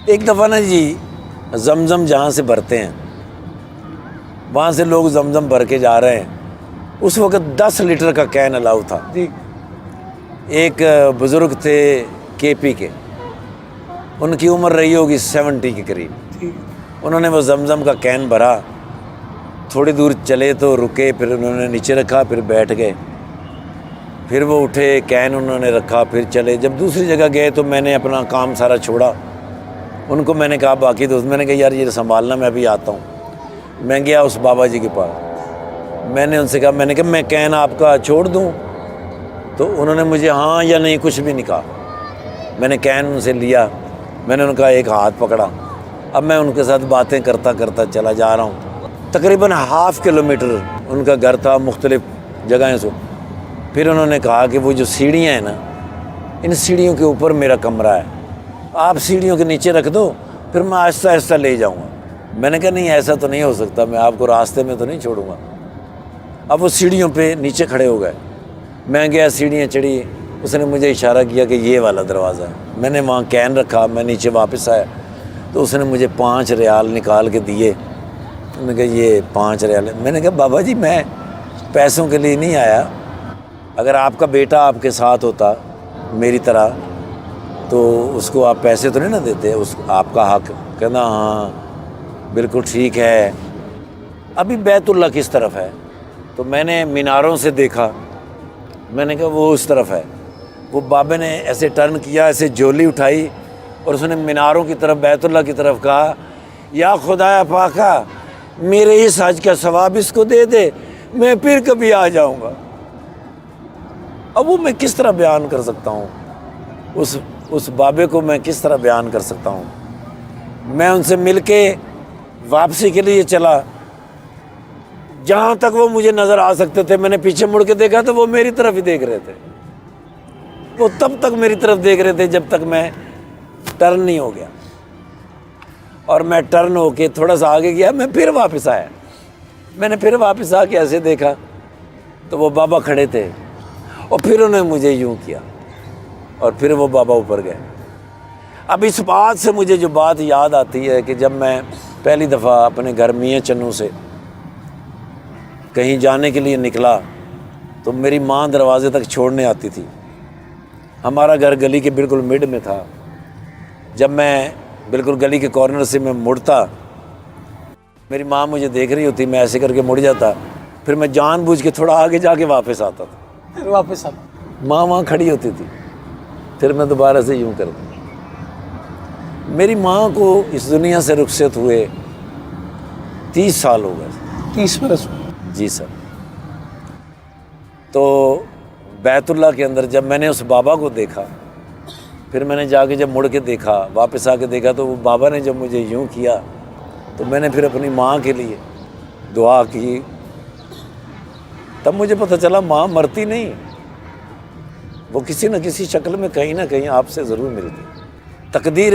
ایک دفعہ نا جی زمزم جہاں سے بھرتے ہیں وہاں سے لوگ زمزم بھر کے جا رہے ہیں، اس وقت 10 لیٹر کا کین الاؤ تھا جی ایک بزرگ تھے کے پی کے، ان کی عمر رہی ہوگی 70 کے قریب، ٹھیک انہوں نے وہ زمزم کا کین بھرا، تھوڑی دور چلے تو رکے، پھر انہوں نے نیچے رکھا، پھر بیٹھ گئے، پھر وہ اٹھے، کین انہوں نے رکھا، پھر چلے، جب دوسری جگہ گئے تو میں نے اپنا کام سارا چھوڑا، ان کو میں نے کہا باقی دوست، میں نے کہا یار یہ سنبھالنا، میں ابھی آتا ہوں، میں گیا اس بابا جی کے پاس، میں نے ان سے کہا، میں نے کہا میں کین آپ کا چھوڑ دوں؟ تو انہوں نے مجھے ہاں یا نہیں کچھ بھی نہیں کہا، میں نے کین ان سے لیا، میں نے ان کا ایک ہاتھ پکڑا، اب میں ان کے ساتھ باتیں کرتا کرتا چلا جا رہا ہوں، تقریباً ½ کلومیٹر ان کا گھر تھا، مختلف جگہیں سے، پھر انہوں نے کہا کہ وہ جو سیڑھیاں ہیں نا، ان سیڑھیوں کے اوپر میرا کمرہ ہے، آپ سیڑھیوں کے نیچے رکھ دو، پھر میں آہستہ آہستہ لے جاؤں گا۔ میں نے کہا نہیں ایسا تو نہیں ہو سکتا، میں آپ کو راستے میں تو نہیں چھوڑوں گا۔ اب وہ سیڑھیوں پہ نیچے کھڑے ہو گئے، میں گیا، سیڑھیاں چڑھی، اس نے مجھے اشارہ کیا کہ یہ والا دروازہ ہے، میں نے وہاں کین رکھا، میں نیچے واپس آیا تو اس نے مجھے 5 ریال نکال کے دیے، میں نے کہا یہ 5 ریال، میں نے کہا بابا جی میں پیسوں کے لیے نہیں آیا، اگر آپ کا بیٹا آپ کے ساتھ ہوتا میری طرح تو اس کو آپ پیسے تو نہیں نہ دیتے، اس آپ کا حق، کہنا ہاں بالکل ٹھیک ہے۔ ابھی بیت اللہ کس طرف ہے؟ تو میں نے میناروں سے دیکھا، میں نے کہا وہ اس طرف ہے، وہ بابے نے ایسے ٹرن کیا، ایسے جھولی اٹھائی اور اس نے میناروں کی طرف، بیت اللہ کی طرف کہا، یا خدایا پاکا میرے اس حج کا ثواب اس کو دے دے، میں پھر کبھی آ جاؤں گا۔ اب وہ میں کس طرح بیان کر سکتا ہوں، اس بابے کو میں کس طرح بیان کر سکتا ہوں؟ میں ان سے مل کے واپسی کے لیے چلا، جہاں تک وہ مجھے نظر آ سکتے تھے، میں نے پیچھے مڑ کے دیکھا تو وہ میری طرف ہی دیکھ رہے تھے، وہ تب تک میری طرف دیکھ رہے تھے جب تک میں ٹرن نہیں ہو گیا، اور میں ٹرن ہو کے تھوڑا سا آگے گیا، میں پھر واپس آیا، میں نے پھر واپس آ کے ایسے دیکھا تو وہ بابا کھڑے تھے، اور پھر انہوں نے مجھے یوں کیا اور پھر وہ بابا اوپر گئے۔ اب اس بات سے مجھے جو بات یاد آتی ہے کہ جب میں پہلی دفعہ اپنے گھر میاں چنوں سے کہیں جانے کے لیے نکلا تو میری ماں دروازے تک چھوڑنے آتی تھی، ہمارا گھر گلی کے بالکل مڈ میں تھا، جب میں بالکل گلی کے کارنر سے میں مڑتا، میری ماں مجھے دیکھ رہی ہوتی، میں ایسے کر کے مڑ جاتا، پھر میں جان بوجھ کے تھوڑا آگے جا کے واپس آتا تھا، پھر واپس آ ماں وہاں کھڑی ہوتی تھی، پھر میں دوبارہ سے یوں کرتا۔ میری ماں کو اس دنیا سے رخصت ہوئے 30 سال ہو گئے۔ 30 برس جی سر۔ تو بیت اللہ کے اندر جب میں نے اس بابا کو دیکھا، پھر میں نے جا کے جب مڑ کے دیکھا، واپس آ کے دیکھا تو وہ بابا نے جب مجھے یوں کیا تو میں نے پھر اپنی ماں کے لیے دعا کی، تب مجھے پتہ چلا ماں مرتی نہیں، وہ کسی نہ کسی شکل میں کہیں نہ کہیں آپ سے ضرور ملتی، تقدیر